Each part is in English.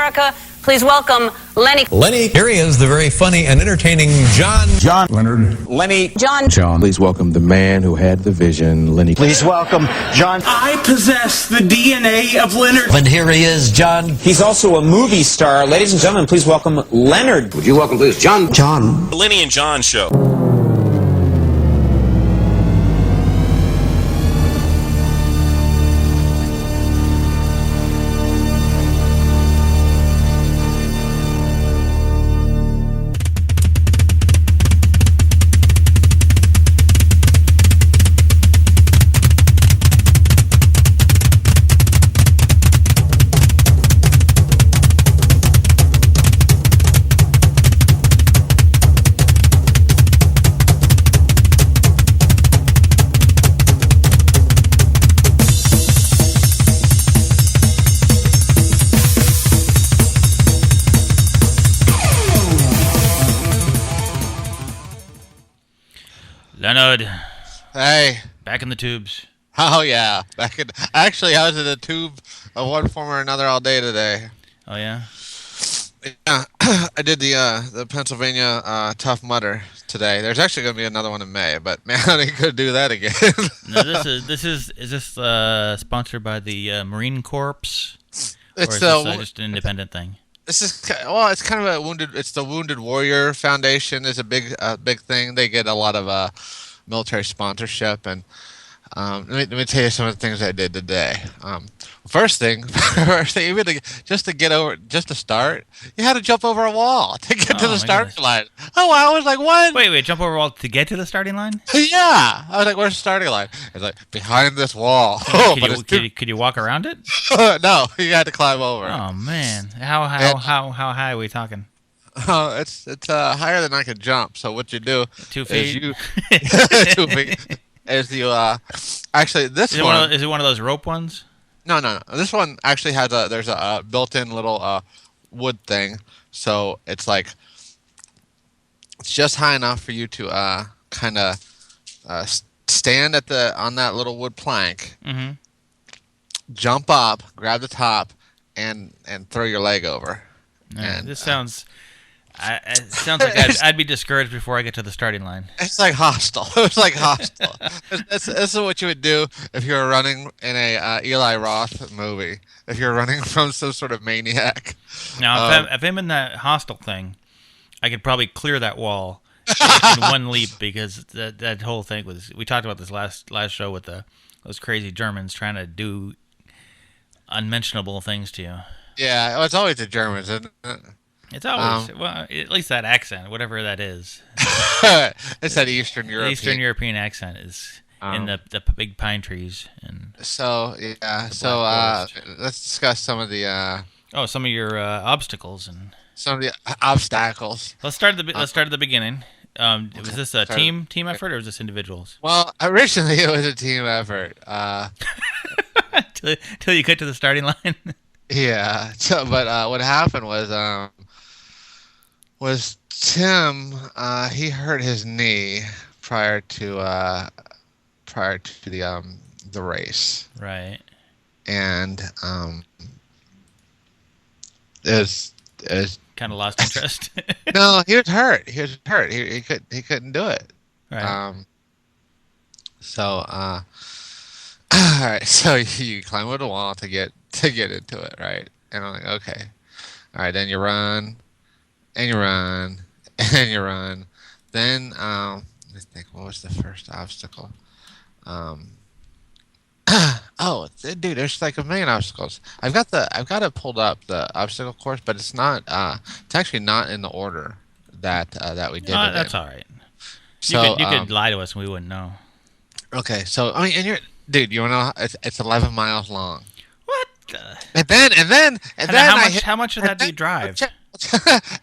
America. Please welcome Lenny. Lenny, here he is, the very funny and entertaining John Leonard. Lenny. John. Please welcome the man who had the vision, Lenny. Please welcome John. I possess the DNA of Leonard. And here he is, John. He's also a movie star. Ladies and gentlemen, please welcome Leonard. Would you welcome, please, John? The Lenny and John Show. Leonard. Hey. Back in the tubes. Oh, yeah. Actually, I was in a tube of one form or another all day today. Oh, yeah? Yeah. I did the Pennsylvania Tough Mudder today. There's actually going to be another one in May, but man, I could do that again. Now, is this sponsored by the Marine Corps? Or is this just an independent thing? It's kind of it's the Wounded Warrior Foundation is a big thing. They get a lot of military sponsorship, and let me tell you some of the things I did today. First thing, even just to start, you had to jump over a wall to get to the starting line. Oh, I was like, what? Wait, jump over a wall to get to the starting line? Yeah, I was like, where's the starting line? It's like behind this wall. Could you walk around it? No, you had to climb over. Oh man, how high are we talking? Oh, it's higher than I could jump. So what you do? 2 feet. 2 feet. Is you actually this one? Is it one of those rope ones? No. This one actually has there's a built-in little wood thing, so it's like it's just high enough for you to kind of stand on that little wood plank, jump up, grab the top, and throw your leg over. And this sounds. It sounds like I'd be discouraged before I get to the starting line. It's like hostile. It's like hostile. This is what you would do if you were running in a Eli Roth movie. If you're running from some sort of maniac. Now, if I'm in that hostile thing, I could probably clear that wall in one leap, because that whole thing was. We talked about this last show with those crazy Germans trying to do unmentionable things to you. Yeah, well, it's always the Germans, isn't it? It's always, well, at least that accent, whatever that is. It's that Eastern European. The Eastern European accent is in the big pine trees. And so, yeah. So, let's discuss some of the... some of your obstacles. And some of the obstacles. Let's start at the beginning. Was this a team effort, or was this individuals? Well, originally it was a team effort. Till you get to the starting line? Yeah. So, but what happened was Tim, he hurt his knee prior to the race. Right. And is kind of lost interest. No, he was hurt. He couldn't do it. Right. All right. So you climb over the wall to get into it, right? And I'm like, okay. All right, then you run. And you run, and you run. Then, let me think, what was the first obstacle? Oh, dude, there's like a million obstacles. I've got it pulled up, the obstacle course, but it's not. It's actually not in the order that we did. No, that's all right. So you could lie to us and we wouldn't know. Okay, so I mean, you wanna know? It's 11 miles long. What? And then how much of that do you drive?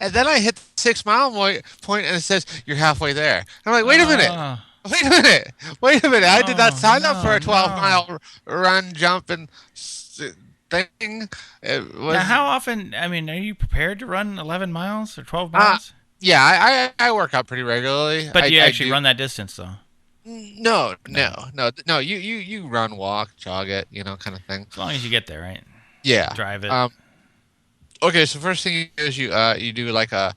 And then I hit the 6 mile point, and it says you're halfway there. I'm like, wait a minute. I did not sign up for a 12-mile run, jump, and thing. Now, how often? I mean, are you prepared to run 11 miles or 12 miles? Yeah, I work out pretty regularly. But you actually run that distance, though? No. You run, walk, jog it, kind of thing. As long as you get there, right? Yeah. Drive it. Okay, so first thing you do is you do like a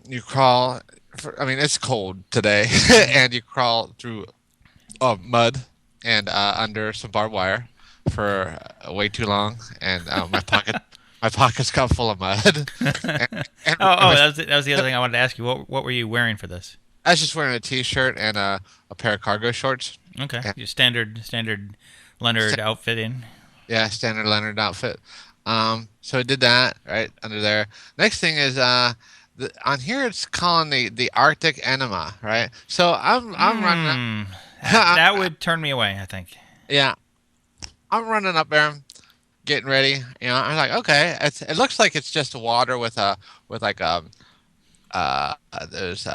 you crawl. I mean, it's cold today, and you crawl through mud and under some barbed wire for way too long, and my pockets got full of mud. And That was the other thing I wanted to ask you. What were you wearing for this? I was just wearing a t-shirt and a pair of cargo shorts. Okay, Yeah. your standard Leonard outfitting. Yeah, standard Leonard outfit. So I did that right under there. Next thing is on here it's calling the Arctic enema, right? So I'm running. That would turn me away, I think. Yeah, I'm running up there, getting ready. You know, I'm like, okay, it looks like it's just water with like there's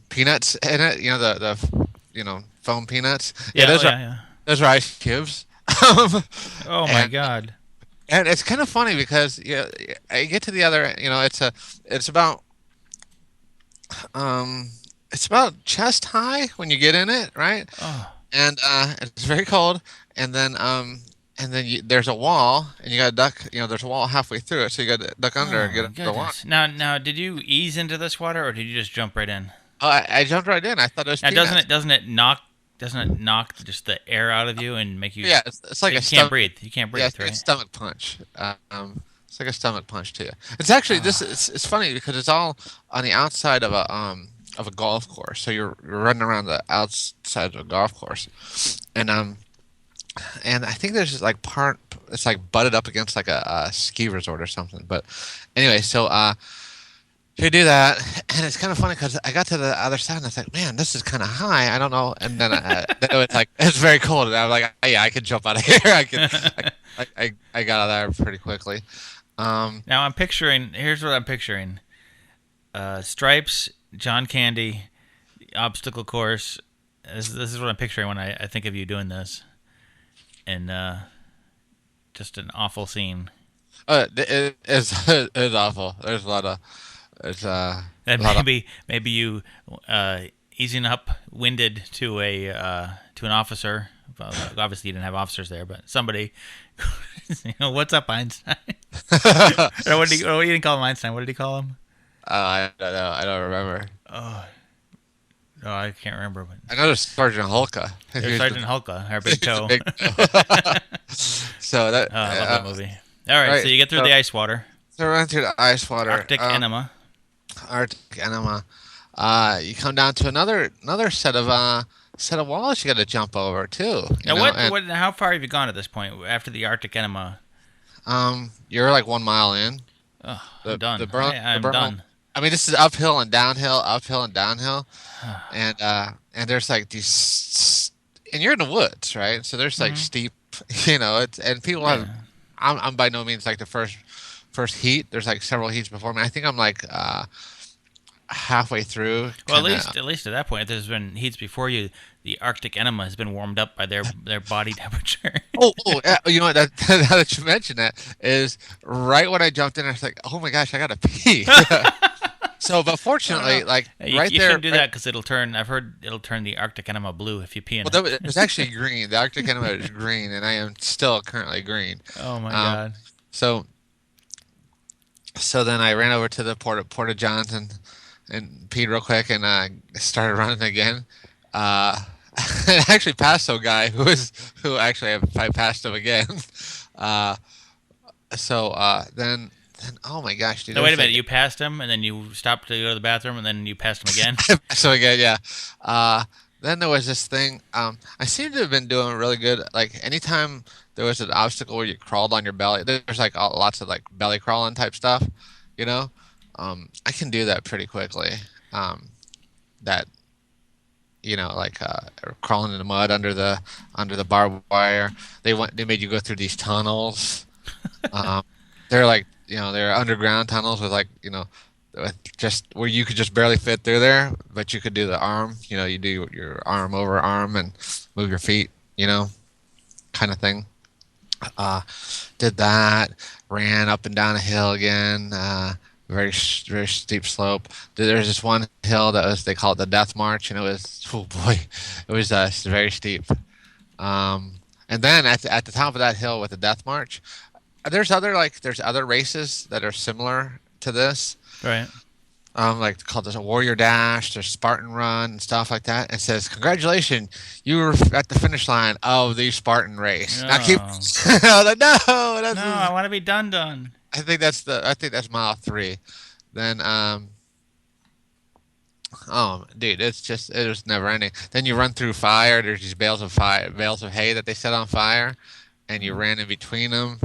peanuts in it. You know the foam peanuts. Yeah, those are ice cubes. Oh my God. And it's kind of funny because I get to the other, it's about chest high when you get in it, right? Oh. And it's very cold, and then there's a wall, and you got to duck. There's a wall halfway through it, so you got to duck under and get under the wall. Now, did you ease into this water, or did you just jump right in? Oh, I jumped right in. I thought it was. Now, peanuts. doesn't it knock just the air out of you and make you? Yeah, it's like you can't breathe. You can't breathe, yeah, it's like right? a stomach punch. It's like a stomach punch to you. It's actually it's funny because it's all on the outside of a golf course. So you're running around the outside of a golf course, and I think there's just like it's like butted up against like a ski resort or something. But anyway, so you do that, and it's kind of funny because I got to the other side and I was like, man, this is kind of high. I don't know. And then then it was like it's very cold, and I was like, yeah, I could jump out of here. I got out of there pretty quickly. Now I'm picturing. Here's what I'm picturing: Stripes, John Candy, obstacle course. This is what I'm picturing when I think of you doing this, and just an awful scene. It's awful. There's a lot of And maybe you easing up winded to an officer. Well, obviously you didn't have officers there, but somebody. What's up, Einstein? Or what you didn't call him Einstein? What did he call him? I don't know. I don't remember. Oh, no, I can't remember. But I know there's Sergeant Hulka. Sergeant Hulka, our big toe. So that. I love that movie. All right, so you get through the ice water. So we went through the ice water. Arctic enema. Arctic enema. You come down to another set of walls you got to jump over too. Now, how far have you gone at this point after the Arctic enema? You're like 1 mile in. Oh, I'm done. I'm done. I mean, this is uphill and downhill, and there's like these, and you're in the woods, right? So there's like steep, and people have. I'm by no means like the first heat. There's like several heats before me. I think I'm like halfway through. Well, at least at that point, if there's been heats before you, the Arctic enema has been warmed up by their body temperature. You know what? Now that you mention that, is right when I jumped in, I was like, oh my gosh, I gotta pee. So, but fortunately, like you there, shouldn't do that because it'll turn. I've heard it'll turn the Arctic enema blue if you pee in it. It was actually green. The Arctic enema is green, and I am still currently green. Oh my God! So then I ran over to the Porta Johns and peed real quick and started running again. I actually passed some guy who actually I passed him again. Then oh my gosh, dude! No, wait a minute. You passed him, and then you stopped to go to the bathroom, and then you passed him again. So again, yeah. Then there was this thing. I seem to have been doing really good. Like anytime there was an obstacle where you crawled on your belly, there's like lots of like belly crawling type stuff. I can do that pretty quickly. Crawling in the mud under the barbed wire. They made you go through these tunnels. They're like they're underground tunnels with just where you could just barely fit through there, but you could do the arm. You do your arm over arm and move your feet. Kind of thing. Did that. Ran up and down a hill again. Very very steep slope. There's this one hill they call it the Death March, and it was very steep. And then at the top of that hill with the Death March, there's other races that are similar to this. Right. Like called this a Warrior Dash, there's Spartan Run and stuff like that. It says, "Congratulations, you were at the finish line of the Spartan race." And I keep, I was like, no, I want to be done. I think that's mile 3. Then oh, dude, it was never ending. Then you run through fire. There's these bales of hay that they set on fire, and you ran in between them.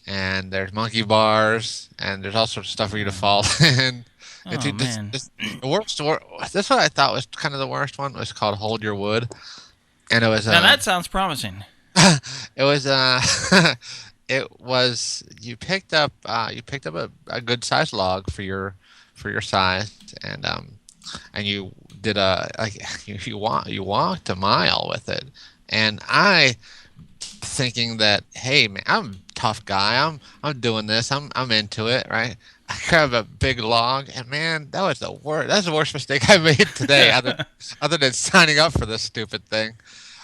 And there's monkey bars, and there's all sorts of stuff for you to fall in. Oh, man. This one I thought was kind of the worst one. It was called Hold Your Wood, and it was. Now that sounds promising. It was. It was. You picked up a good sized log for your size, and you did you walked a mile with it, and I thinking that, hey man, I'm a tough guy. I'm doing this. I'm into it, right? I grabbed a big log, and man, that was the worst. That's the worst mistake I made today, other than signing up for this stupid thing.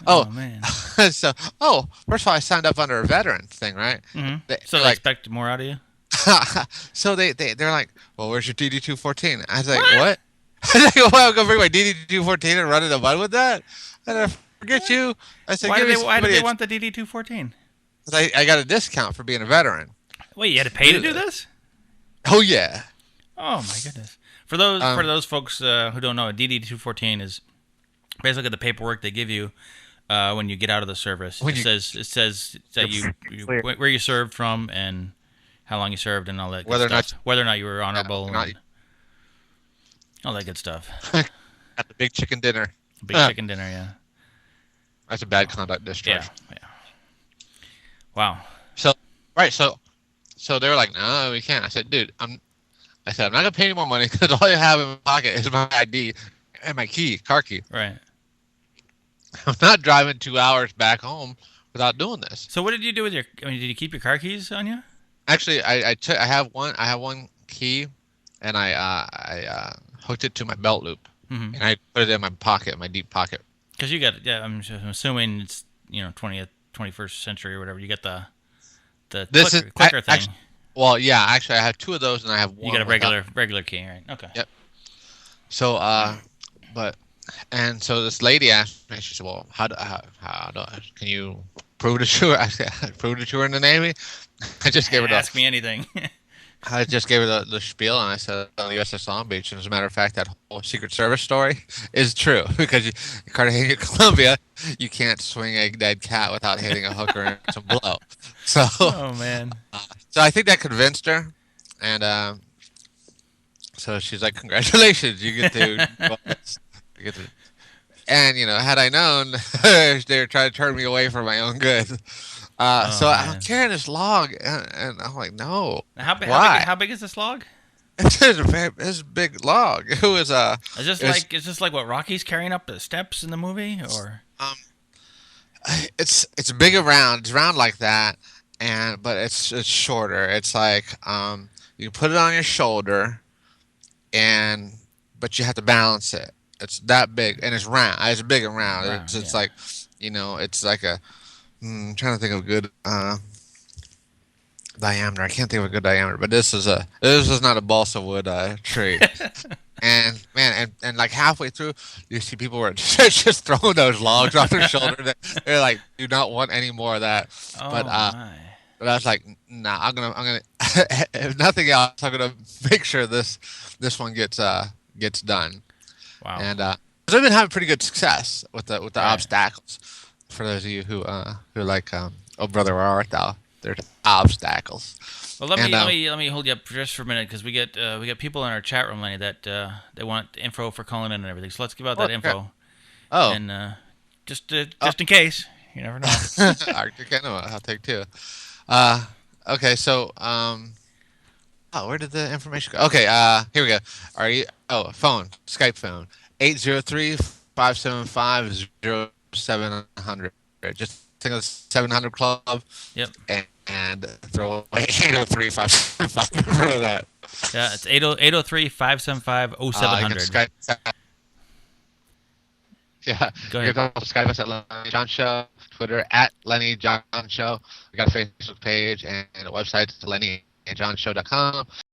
Oh man. First of all, I signed up under a veteran thing, right? Mm-hmm. So they expect more out of you. So they're like, well, where's your DD214? I was like, what? I was like, well, I'm gonna bring my DD214 and run in the mud with that? I forget you. I said, why did they want the DD214? Because I got a discount for being a veteran. Wait, you had to pay to do this? Oh yeah. Oh my goodness. For those folks who don't know, a DD214 is basically the paperwork they give you when you get out of the service. It says that you where you served from and how long you served and all that good stuff. Whether or not you were honorable and all that good stuff. At the big chicken dinner. Chicken dinner, yeah. That's a bad conduct discharge. Yeah. Wow. So they were like, no, we can't. I said, dude, I'm not gonna pay any more money because all you have in my pocket is my ID and my car key. Right. I'm not driving 2 hours back home without doing this. So what did you do with did you keep your car keys on you? Actually, I have one key, and I hooked it to my belt loop, and I put it in my pocket, my deep pocket. Because you got, I'm assuming it's 20th, 21st century or whatever. You got the clicker thing. Well, yeah, actually, I have 2 of those, and I have one. You got a regular key, right? Okay. Yep. So, so this lady asked me. She said, "Well, can you prove that you were? Prove that you were in the Navy?" I just gave her ask me anything. I just gave her the spiel, and I said on the USS Long Beach. And as a matter of fact, that whole Secret Service story is true because in Cartagena, Colombia, you can't swing a dead cat without hitting a hooker and some blow. So, oh man. So I think that convinced her, and so she's like, "Congratulations, you get to." And had I known, they were trying to turn me away from my own good. So I'm carrying this log, and I'm like, no. How big is this log? It's a big log. It was Is this like what Rocky's carrying up the steps in the movie, or? It's big around. It's round like that, but it's shorter. It's like you put it on your shoulder, but you have to balance it. It's that big, and it's round. It's big and round. It's like, it's like a. I'm trying to think of a good diameter. I can't think of a good diameter, but this is not a balsa wood tree. And man, and like halfway through, you see people were just throwing those logs off their shoulder. They're like, do not want any more of that. But I was like, nah, I'm gonna if nothing else, I'm gonna make sure this one gets done. Wow. And because I've been having pretty good success with the obstacles. For those of you who like, oh brother, where art thou? There's obstacles. Well, let me hold you up just for a minute because we got people in our chat room, Lenny, that they want info for calling in and everything. So let's give out that info. Oh. And just in case, you never know. I'll take 2. Okay, so where did the information go? Okay, here we go. Are you? Oh, Skype phone, 803-575-0700. Just think of the 700 Club. Yep. And throw away 803-575 for that. Yeah, it's 803-575-0700. Yeah. Go ahead. You can Skype us at Lenny John Show. Twitter at Lenny John Show. We got a Facebook page and a website, it's lennyandjohnshow.com.